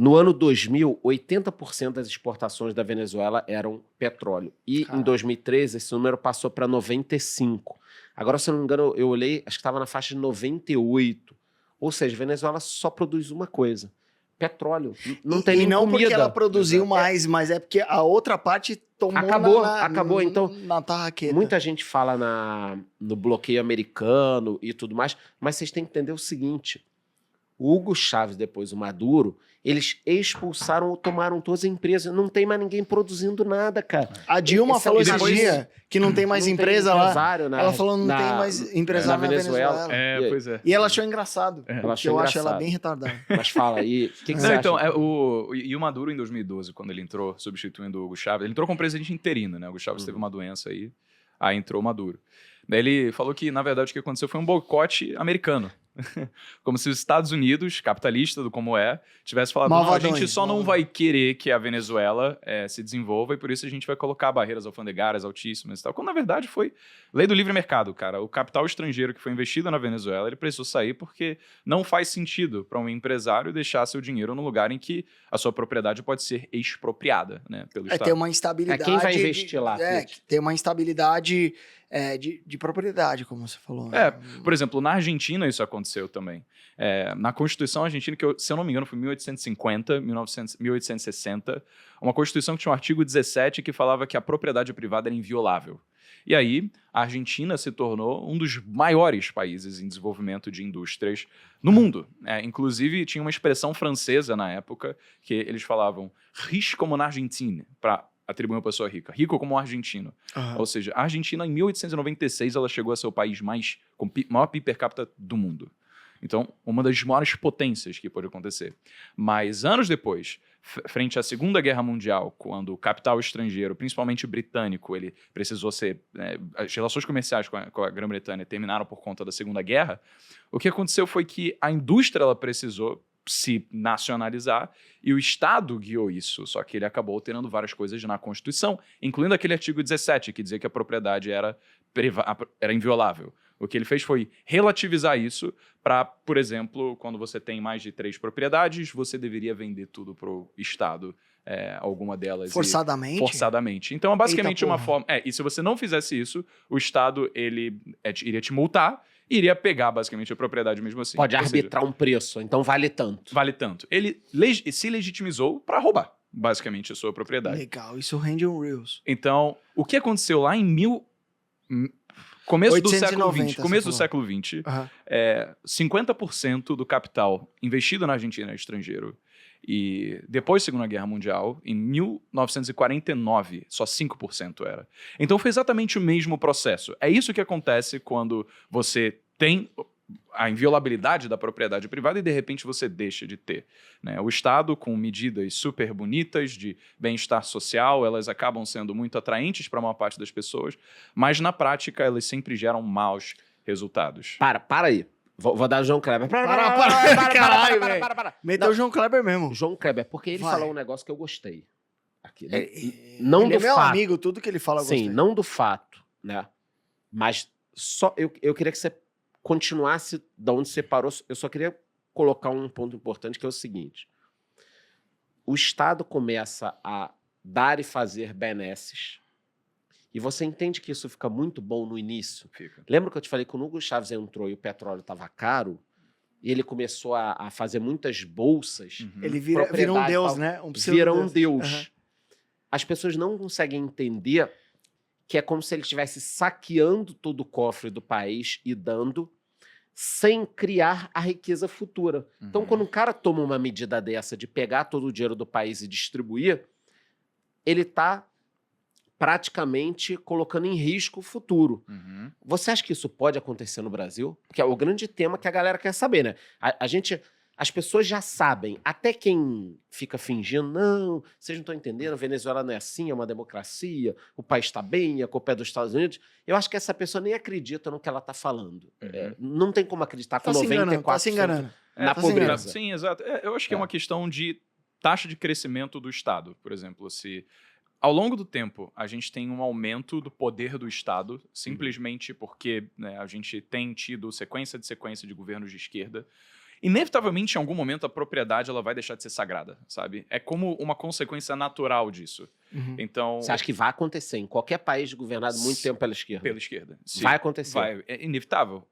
No ano 2000, 80% das exportações da Venezuela eram petróleo. E em 2013, esse número passou para 95%. Agora, se eu não me engano, eu olhei, acho que estava na faixa de 98%. Ou seja, a Venezuela só produz uma coisa: petróleo. Não tem nem não comida. porque ela produziu mais, mas é porque a outra parte tomou acabou. Então, na tarraqueta. Muita gente fala no bloqueio americano e tudo mais, mas vocês têm que entender o seguinte: o Hugo Chávez, depois o Maduro, eles expulsaram ou tomaram todas as empresas. Não tem mais ninguém produzindo nada, cara. A Dilma falou esse depois- dia que não tem mais Não empresa tem lá. empresário Ela falou não tem mais empresário na Venezuela. Pois é. E ela achou engraçado. Ela Porque achou eu acho ela engraçado. bem retardada. Mas fala aí, o que Não, você acha? então, e o Maduro, em 2012, quando ele entrou, substituindo o Hugo Chávez, ele entrou como presidente interino, né? O Hugo Chávez teve uma doença aí entrou o Maduro. Daí ele falou que, na verdade, o que aconteceu foi um boicote americano. Como se os Estados Unidos, capitalista do como tivesse falado, não, a gente só não vai querer que a Venezuela se desenvolva e por isso a gente vai colocar barreiras alfandegárias altíssimas e tal. Quando, na verdade, foi lei do livre mercado, cara. O capital estrangeiro que foi investido na Venezuela, ele precisou sair porque não faz sentido para um empresário deixar seu dinheiro no lugar em que a sua propriedade pode ser expropriada, né, pelo Estado. Tem uma instabilidade. Quem vai investir lá? Tem uma instabilidade de propriedade, como você falou. Por exemplo, na Argentina isso aconteceu também. Na Constituição Argentina, que se eu não me engano foi 1850, 1860, uma Constituição que tinha um artigo 17 que falava que a propriedade privada era inviolável. E aí, a Argentina se tornou um dos maiores países em desenvolvimento de indústrias no mundo. Inclusive, tinha uma expressão francesa na época que eles falavam riche como na Argentina, para atribuir uma pessoa rica. Rico como um argentino. Ou seja, a Argentina, em 1896, ela chegou a ser o país com maior PIB per capita do mundo. Então, uma das maiores potências que pode acontecer. Mas anos depois, frente à Segunda Guerra Mundial, quando o capital estrangeiro, principalmente britânico, ele precisou ser... as relações comerciais com a Grã-Bretanha terminaram por conta da Segunda Guerra, o que aconteceu foi que a indústria ela precisou se nacionalizar e o Estado guiou isso, só que ele acabou alterando várias coisas na Constituição, incluindo aquele artigo 17, que dizia que a propriedade era inviolável. O que ele fez foi relativizar isso para, por exemplo, quando você tem mais de 3 propriedades, você deveria vender tudo para o Estado, alguma delas. Forçadamente? Forçadamente. Então, é basicamente uma forma... e se você não fizesse isso, o Estado ele iria te multar e iria pegar, basicamente, a propriedade mesmo assim. Pode arbitrar um preço, então vale tanto. Vale tanto. Ele se legitimizou para roubar, basicamente, a sua propriedade. Legal, isso rende um Reels. Então, o que aconteceu lá em começo 890, do século XX, 50% do capital investido na Argentina é estrangeiro. E depois da Segunda Guerra Mundial, em 1949, só 5% era. Então foi exatamente o mesmo processo. É isso que acontece quando você tem a inviolabilidade da propriedade privada e de repente você deixa de ter, né? O Estado, com medidas super bonitas de bem-estar social, elas acabam sendo muito atraentes para uma parte das pessoas, mas na prática elas sempre geram maus resultados. Para aí. Vou dar o João Kleber. Caralho, velho. Meteu o João Kleber mesmo. João Kleber, porque ele falou um negócio que eu gostei. Aqui, né? Não ele do é meu fato. Amigo, tudo que ele fala eu gostei. Sim, não do fato, né? Mas só eu queria que você continuasse de onde você parou. Eu só queria colocar um ponto importante, que é o seguinte. O Estado começa a dar e fazer benesses. E você entende que isso fica muito bom no início? Fica. Lembra que eu te falei que quando o Hugo Chávez entrou e o petróleo estava caro, e ele começou a fazer muitas bolsas. Ele vira um deus, né? Vira um deus. As pessoas não conseguem entender que é como se ele estivesse saqueando todo o cofre do país e dando, sem criar a riqueza futura. Então, quando um cara toma uma medida dessa de pegar todo o dinheiro do país e distribuir, ele está praticamente colocando em risco o futuro. Você acha que isso pode acontecer no Brasil? Porque é o grande tema que a galera quer saber, né? As pessoas já sabem, até quem fica fingindo, não, vocês não estão entendendo, a Venezuela não é assim, é uma democracia, o país está bem, a culpa é dos Estados Unidos. Eu acho que essa pessoa nem acredita no que ela está falando. Não tem como acreditar com 94% na pobreza. Sim, exato. Eu acho que é uma questão de taxa de crescimento do Estado, por exemplo. Se ao longo do tempo a gente tem um aumento do poder do Estado, simplesmente porque, né, a gente tem tido sequência de governos de esquerda, inevitavelmente, em algum momento, a propriedade ela vai deixar de ser sagrada, sabe? É como uma consequência natural disso. Uhum. Então, Você acha que vai acontecer em qualquer país governado muito tempo pela esquerda? pela esquerda. Vai acontecer. Vai, é inevitável.